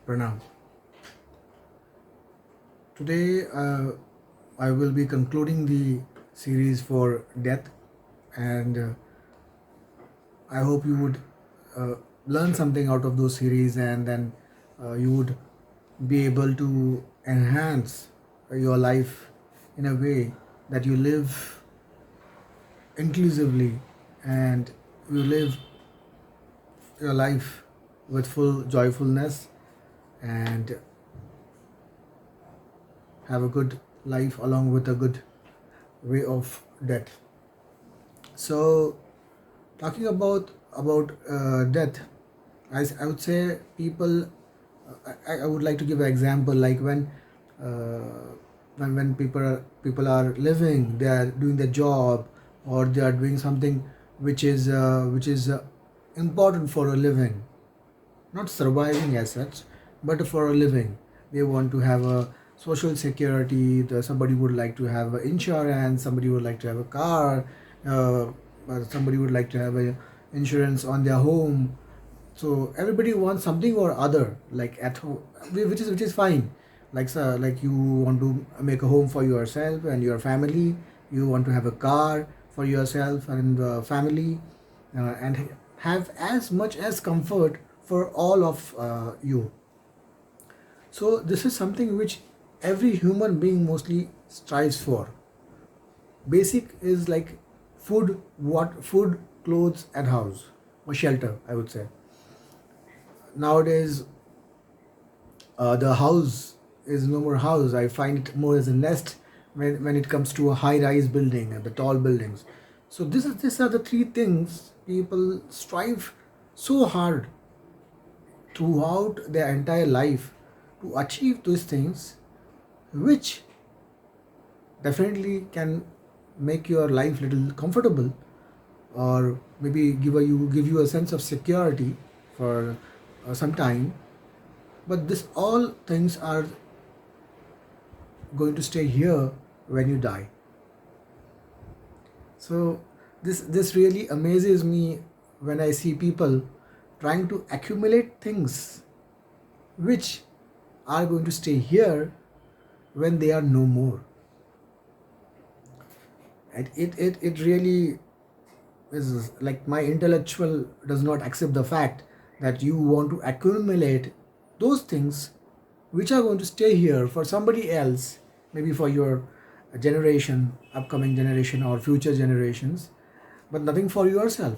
Pranam. Today, I will be concluding the series for death, and I hope you would uh, learn something out of those series, and then you would be able to enhance your life in a way that you live inclusively and you live your life with full joyfulness and have a good life along with a good way of death. So, talking about death, I would say people. I would like to give an example like uh, when people are living, they are doing their job or they are doing something which is important for a living, not surviving as such, but for a living. They want to have a social security. Somebody would like to have insurance. Somebody would like to have a car. Uh, Somebody would like to have a insurance on their home. So everybody wants something or other, like at home, which is fine. Like you want to make a home for yourself and your family. You want to have a car for yourself and the family, and have as much as comfort for all of you. So this is something which every human being mostly strives for. Basic is like food, clothes, and house or shelter, I would say. Nowadays, the house is no more house. I find it more as a nest when it comes to a high-rise building and the tall buildings. So these are the three things people strive so hard throughout their entire life to achieve those things, which definitely can make your life little comfortable, or maybe give you a sense of security for some time. But this all things are going to stay here when you die. So this really amazes me when I see people trying to accumulate things which are going to stay here when they are no more. And it really is like my intellectual does not accept the fact that you want to accumulate those things which are going to stay here for somebody else, maybe for your generation, upcoming generation, or future generations, but nothing for yourself.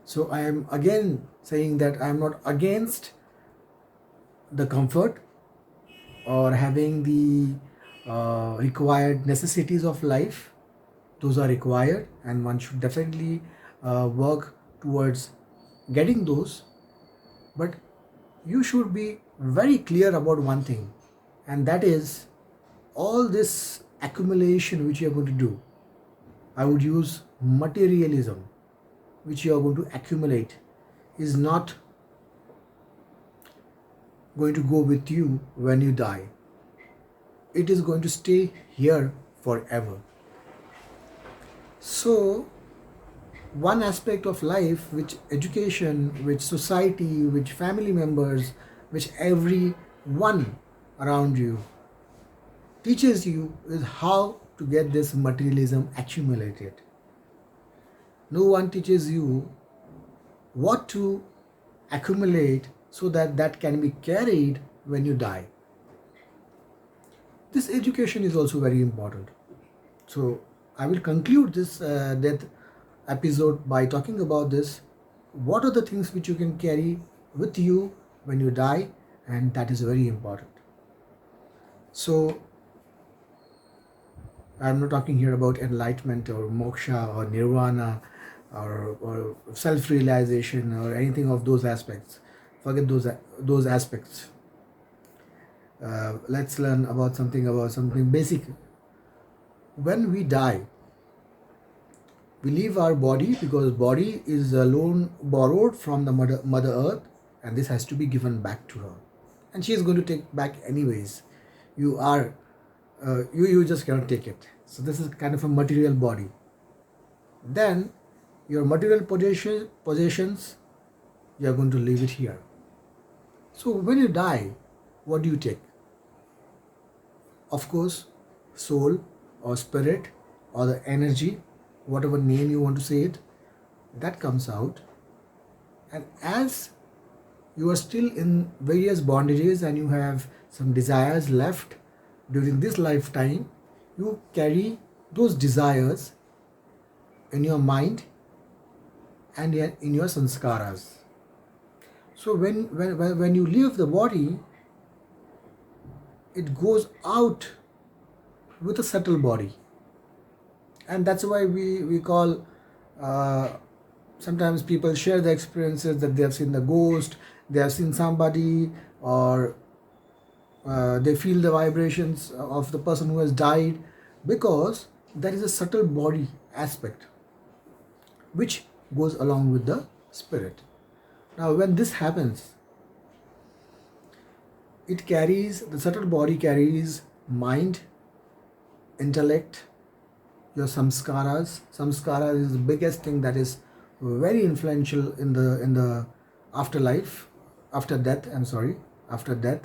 So I am again saying that I am not against the comfort or having the required necessities of life. Those are required, and one should definitely work towards getting those. But you should be very clear about one thing, and that is all this accumulation which you are going to do. I would use materialism, which you are going to accumulate, is not going to go with you when you die. It is going to stay here forever. So, one aspect of life which education, which society, which family members, which everyone around you teaches you is how to get this materialism accumulated. No one teaches you what to accumulate so that that can be carried when you die. This education is also very important. So I will conclude this death episode by talking about this. What are the things which you can carry with you when you die, and that is very important. So I'm not talking here about enlightenment or moksha or nirvana or self-realization or anything of those aspects. Forget those aspects. Let's learn about something basic. When we die, we leave our body because body is alone borrowed from the mother earth, and this has to be given back to her, and she is going to take back anyways. You are you just cannot take it. So this is kind of a material body. Then your material possessions, you are going to leave it here. So when you die, what do you take? Of course, soul or spirit or the energy, whatever name you want to say it, that comes out. And as you are still in various bondages and you have some desires left during this lifetime, you carry those desires in your mind and in your sanskaras. So when you leave the body, it goes out with a subtle body. And that's why we call, uh, sometimes people share the experiences that they have seen the ghost, they have seen somebody, or they feel the vibrations of the person who has died, because there is a subtle body aspect which goes along with the spirit. Now when this happens, the subtle body carries mind, intellect, your samskaras. Samskaras is the biggest thing that is very influential in the afterlife, after death. I'm sorry, after death,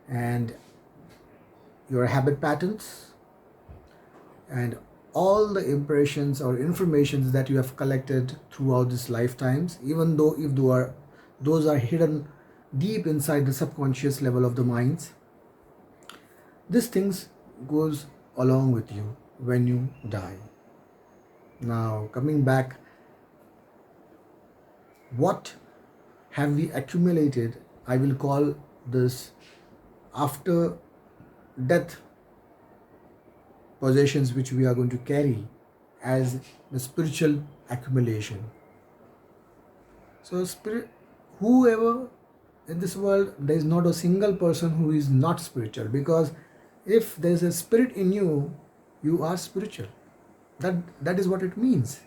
and your habit patterns and all the impressions or informations that you have collected throughout these lifetimes, even though if those are hidden deep inside the subconscious level of the minds, these things goes along with you when you die. Now coming back, what have we accumulated? I will call this after death possessions which we are going to carry as the spiritual accumulation. So whoever in this world, there is not a single person who is not spiritual, because if there is a spirit in you, you are spiritual. That is what it means.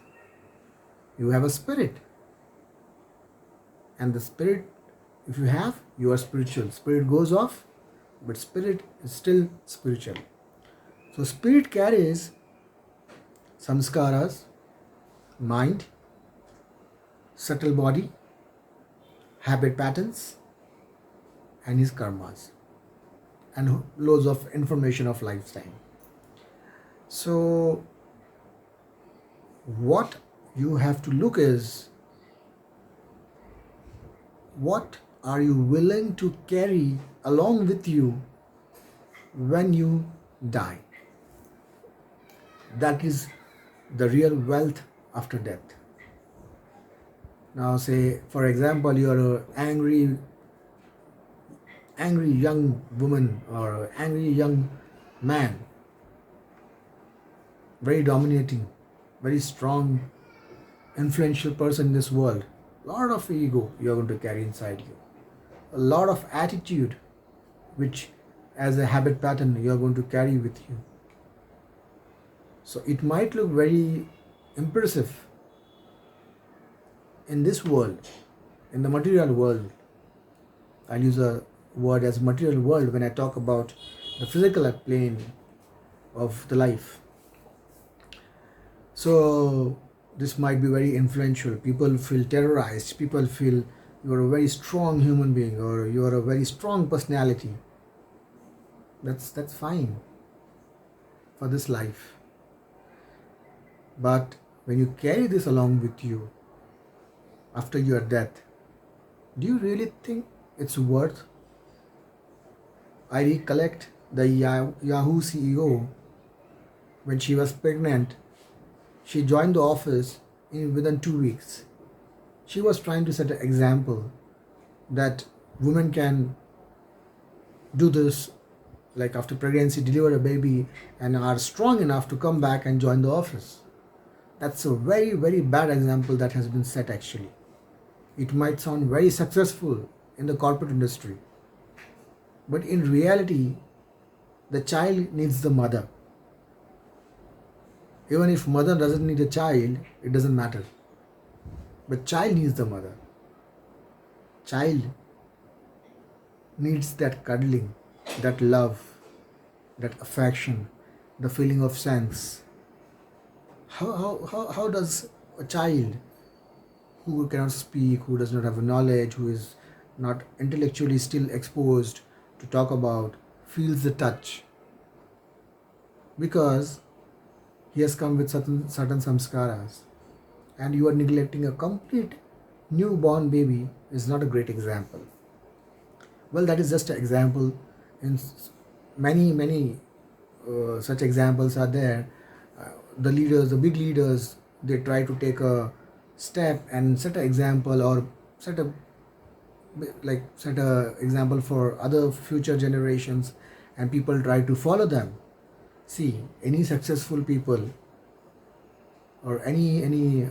You have a spirit, and the spirit, if you have, you are spiritual. Spirit goes off, but spirit is still spiritual. So spirit carries samskaras, mind, subtle body, habit patterns, and his karmas, and loads of information of lifetime. So what you have to look is, what are you willing to carry along with you when you die? That is the real wealth after death. Now say, for example, you are an angry young woman or angry young man, very dominating, very strong, influential person in this world. A lot of ego you are going to carry inside you, a lot of attitude which as a habit pattern you are going to carry with you. So it might look very impressive in this world, in the material world. I'll use a word as material world when I talk about the physical plane of the life. So this might be very influential. People feel terrorized. People feel you are a very strong human being, or you are a very strong personality. That's fine for this life. But when you carry this along with you after your death, do you really think it's worth? I recollect the Yahoo CEO, when she was pregnant, she joined the office within 2 weeks. She was trying to set an example that women can do this, like after pregnancy, deliver a baby, and are strong enough to come back and join the office. That's a very, very bad example that has been set actually. It might sound very successful in the corporate industry, but in reality, the child needs the mother. Even if mother doesn't need a child, it doesn't matter. But child needs the mother. Child needs that cuddling, that love, that affection, the feeling of sense. How does a child who cannot speak, who does not have knowledge, who is not intellectually still exposed to talk about, feels the touch because he has come with certain samskaras, and you are neglecting a complete newborn baby is not a great example. Well, that is just an example. In many such examples are there. The leaders, the big leaders, they try to take a step and set an example, or set a set a example for other future generations, and people try to follow them. See, any successful people or any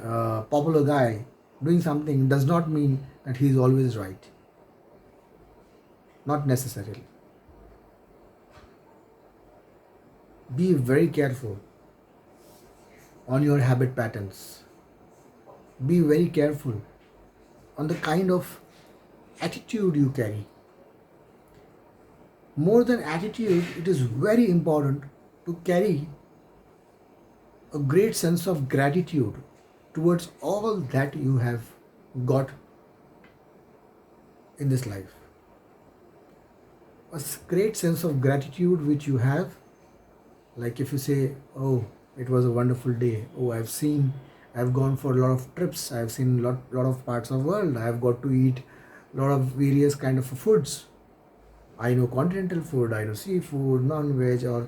popular guy doing something does not mean that he is always right. Not necessarily. Be very careful on your habit patterns. Be very careful on the kind of attitude you carry. More than attitude, it is very important to carry a great sense of gratitude towards all that you have got in this life. Great sense of gratitude which you have, like if you say, oh, it was a wonderful day, oh, I've gone for a lot of trips, I've seen lot of parts of the world, I've got to eat a lot of various kind of foods. I know continental food, I know seafood, non-veg, or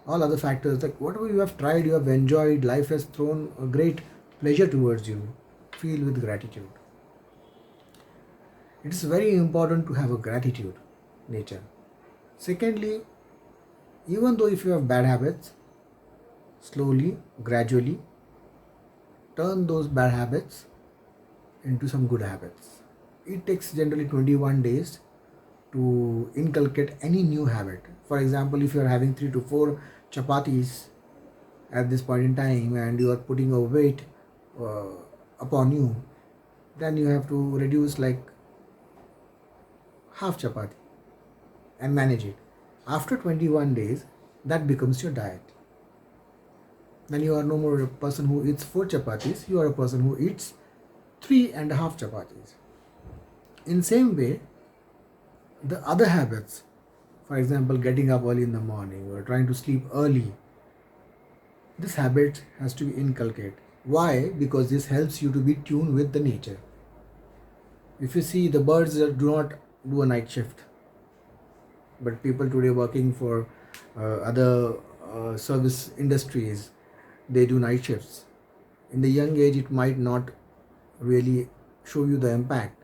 all other factors. Like whatever you have tried, you have enjoyed, life has thrown a great pleasure towards you. Feel with gratitude. It is very important to have a gratitude nature. Secondly, even though if you have bad habits, slowly, gradually, turn those bad habits into some good habits. It takes generally 21 days to inculcate any new habit. For example, if you are having 3 to 4 chapatis at this point in time and you are putting a weight uh, upon you, then you have to reduce like half chapati and manage it. After 21 days, that becomes your diet. Then you are no more a person who eats 4 chapatis, you are a person who eats 3.5 chapatis. In same way, the other habits, for example, getting up early in the morning or trying to sleep early, this habit has to be inculcated. Why? Because this helps you to be tuned with the nature. If you see, the birds do not do a night shift, but people today working for other service industries, they do night shifts. In the young age, it might not really show you the impact,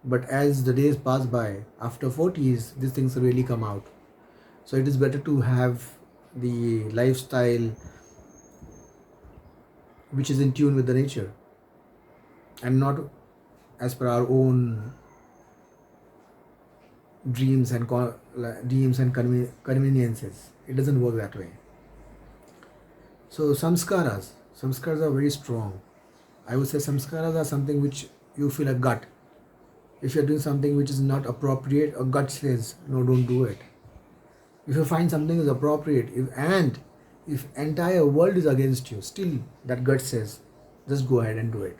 but as the days pass by, after 40s, these things really come out. So it is better to have the lifestyle which is in tune with the nature and not as per our own dreams and conveniences. It doesn't work that way. So samskaras are very strong. I would say samskaras are something which you feel a gut. If you're doing something which is not appropriate, a gut says no, don't do it. If you find something is appropriate, if entire world is against you, still that gut says just go ahead and do it.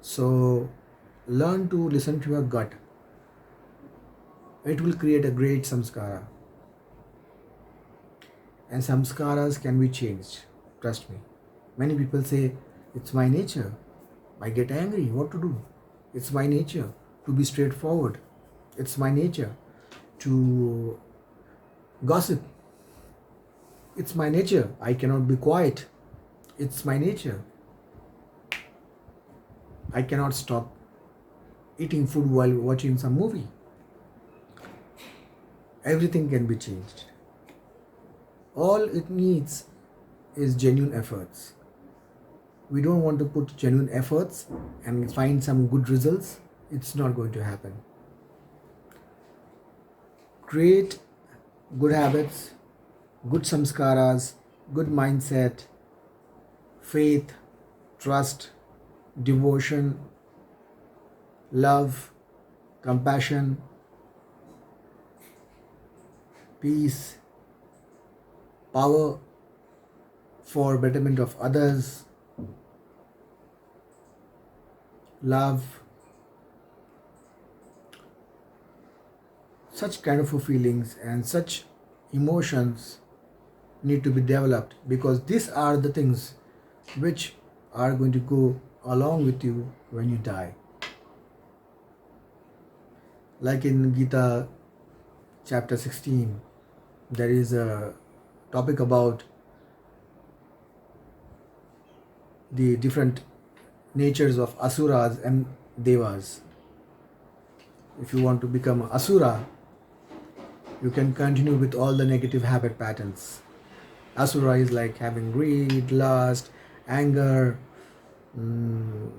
So learn to listen to your gut. It will create a great samskara. And samskaras can be changed. Trust me. Many people say, it's my nature. I get angry. What to do? It's my nature to be straightforward. It's my nature to gossip. It's my nature. I cannot be quiet. It's my nature. I cannot stop eating food while watching some movie. Everything can be changed. All it needs is genuine efforts. We don't want to put genuine efforts and find some good results. It's not going to happen. Create good habits, good samskaras, good mindset, faith, trust, devotion, love, compassion, peace, power for betterment of others, love, such kind of feelings and such emotions need to be developed, because these are the things which are going to go along with you when you die. Like in Gita chapter 16, there is a topic about the different natures of asuras and devas. If you want to become asura, you can continue with all the negative habit patterns. Asura is like having greed, lust, anger, and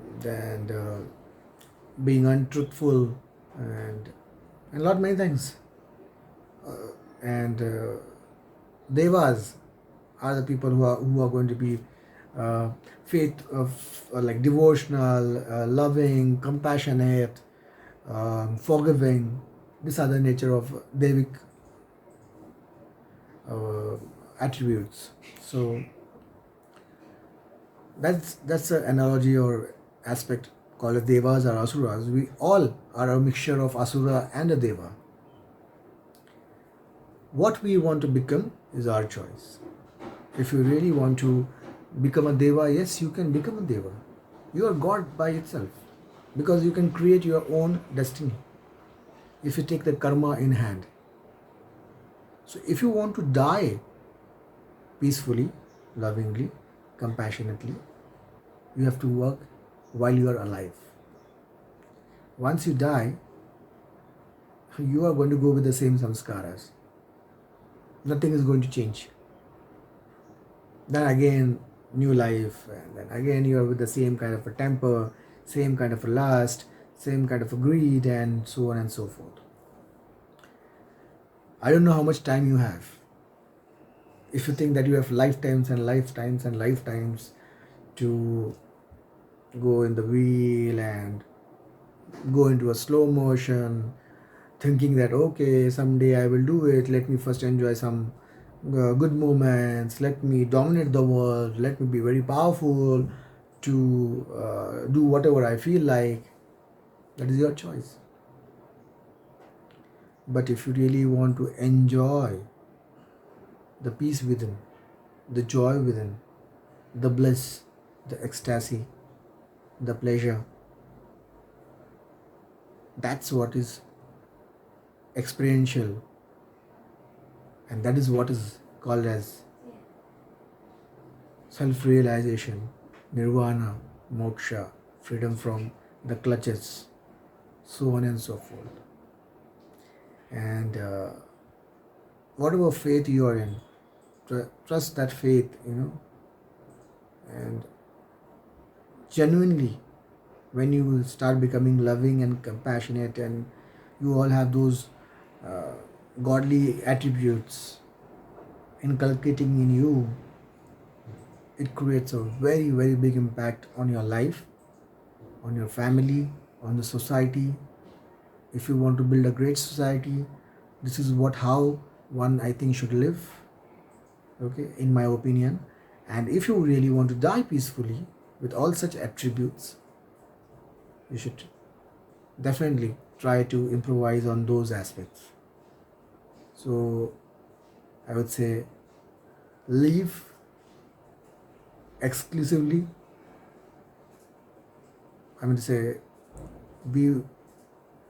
being untruthful, and a lot many things. And devas are the people who are going to be faith of like devotional, loving, compassionate, forgiving. These are the nature of Devic attributes. So that's an analogy or aspect called as devas or asuras. We all are a mixture of asura and a deva. What we want to become is our choice. If you really want to become a deva, yes, you can become a deva. You are God by itself, because you can create your own destiny if you take the karma in hand. So if you want to die peacefully, lovingly, compassionately, you have to work while you are alive. Once you die, you are going to go with the same samskaras. Nothing is going to change. Then again, new life, and then again you are with the same kind of a temper, same kind of a lust, same kind of a greed, and so on and so forth. I don't know how much time you have. If you think that you have lifetimes and lifetimes and lifetimes to go in the wheel and go into a slow motion, thinking that okay, someday I will do it, let me first enjoy some good moments, let me dominate the world, let me be very powerful to do whatever I feel like, that is your choice. But if you really want to enjoy the peace within, the joy within, the bliss, the ecstasy, the pleasure, that's what is experiential, and that is what is called as self-realization, nirvana, moksha, freedom from the clutches, so on and so forth. And whatever faith you are in, trust that faith, and genuinely, when you will start becoming loving and compassionate, and you all have those godly attributes inculcating in you, it creates a very, very big impact on your life, on your family, on the society. If you want to build a great society, this is how one, I think, should live, okay, in my opinion. And if you really want to die peacefully with all such attributes, you should definitely try to improvise on those aspects. So I would say live exclusively, I mean to say be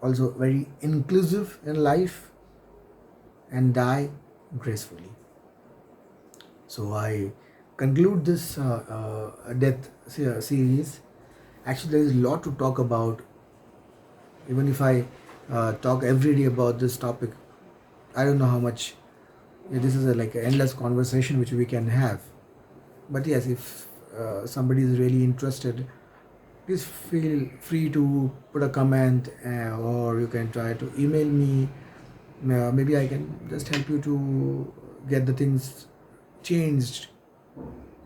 also very inclusive in life, and die gracefully. So I conclude this death series. Actually, there is a lot to talk about. Even if I talk every day about this topic, I don't know how much. This is like an endless conversation which we can have. But yes, if somebody is really interested, please feel free to put a comment, or you can try to email me. Maybe I can just help you to get the things changed,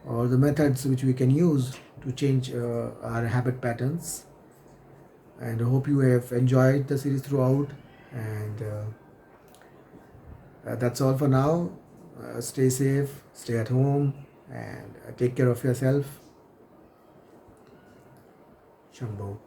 or the methods which we can use to change our habit patterns. And I hope you have enjoyed the series throughout. And that's all for now. Stay safe, stay at home, and take care of yourself. Shambho.